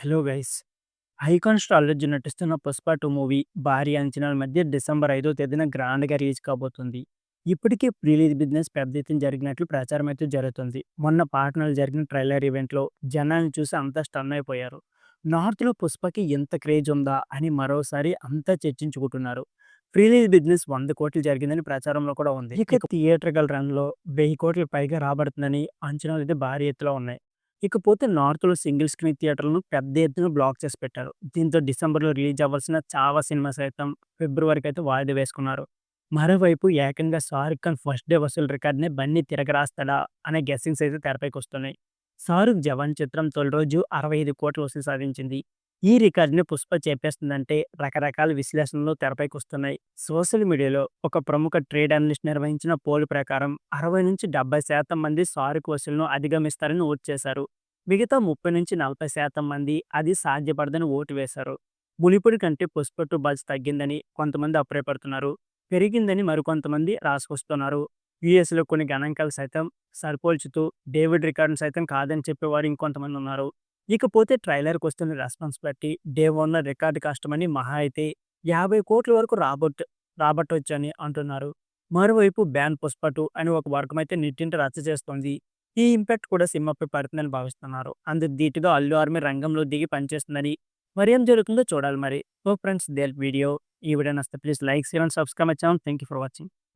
Hello guys! 'Icon' star Allu Arjun నటిస్తున్న 'Pushpa 2' movie భారీ అంచనాల మధ్య డిసెంబర్ 5వ తేదీన గ్రాండ్‌గా రిలీజ్ కాబోతుంది. ఇప్పటికే ప్రీ రిలీజ్ బిజినెస్ పెద్ద ఎత్తున జరిగినట్లు ప్రచారం అయితే జరుగుతుంది. మొన్న పాట్నాలో జరిగిన ట్రైలర్ ఈవెంట్‌లో జనాల్ని చూసి అంతా స్టన్ అయిపోయారు. నార్త్‌లో 'పుష్పకి' ఇంత క్రేజ్ ఉందా అని మరోసారి అంతా చర్చించుకుంటున్నారు. ప్రీ రిలీజ్ బిజినెస్ 100,00,00,000 జరిగిందని ప్రచారంలో కూడా ఉంది. ఇక థియేట్రికల్ రన్‌లో 1,000,00,00,000 పైగా రాబడుతుందని అంచనాలైతే భారీ ఎత్తులో ఉన్నాయి. ఇకపోతే నార్త్‌లో సింగిల్ స్క్రీన్ థియేటర్లను పెద్ద ఎత్తున బ్లాక్ చేసి పెట్టారు. దీంతో డిసెంబర్‌లో రిలీజ్ అవ్వాల్సిన 'చావా' సినిమా సైతం ఫిబ్రవరికైతే వాయిదా వేసుకున్నారు. మరోవైపు ఏకంగా 'షారుఖ్ ఖాన్' ఫస్ట్ డే వసూలు రికార్డ్‌ని బన్నీ తిరగరాస్తాడా అనే గెస్సింగ్స్ అయితే తెరపైకొస్తున్నాయి. 'షారుఖ్ జవాన్' చిత్రం తొలి రోజు 65,00,00,000 వసూలు సాధించింది. ఈ రికార్డ్‌ని 'పుష్ప' చేపేస్తుందంటే రకరకాల విశ్లేషణలు తెరపైకొస్తున్నాయి. సోషల్ మీడియాలో ఒక ప్రముఖ ట్రేడ్ అనలిస్ట్ నిర్వహించిన పోల్ ప్రకారం 60-70% మంది 'షారుఖ్' వసూలును అధిగమిస్తారని ఓటు చేశారు. మిగతా 30-40% మంది అది సాధ్యపడదని ఓటు వేశారు. మునుపటి కంటే 'పుష్ప 2' బజ్ తగ్గిందని కొంతమంది అభిప్రాయపడుతున్నారు. పెరిగిందని మరికొంతమంది రాసుకొస్తున్నారు. యూఎస్‌లో కొన్ని గణాంకాలు సైతం సరిపోల్చుతూ డేవిడ్ రికార్డ్‌ను సైతం కాదని చెప్పేవారు ఇంకొంతమంది ఉన్నారు. ఇకపోతే ట్రైలర్‌కొస్తున్న రెస్పాన్స్ బట్టి డే వన్‌లో రికార్డ్ కష్టమని మహా అయితే 50,00,00,000 వరకు రాబట్టొచ్చని అంటున్నారు. మరోవైపు 'బ్యాన్ పుష్ప 2' అని ఒక వర్గమైతే నెట్టింట రచ్చ చేస్తోంది. ఈ ఇంపాక్ట్ కూడా సినిమాపై పడుతుందని భావిస్తున్నారు. అందుకు ధీటుగా అల్లు ఆర్మీ రంగంలో దిగి పనిచేస్తుందని. మరి ఏం జరుగుతుందో చూడాలి మరి. సో ఫ్రెండ్స్, వీడియో ఈ వీడియో నచ్చితే please like, share and subscribe my channel. Thank you for watching.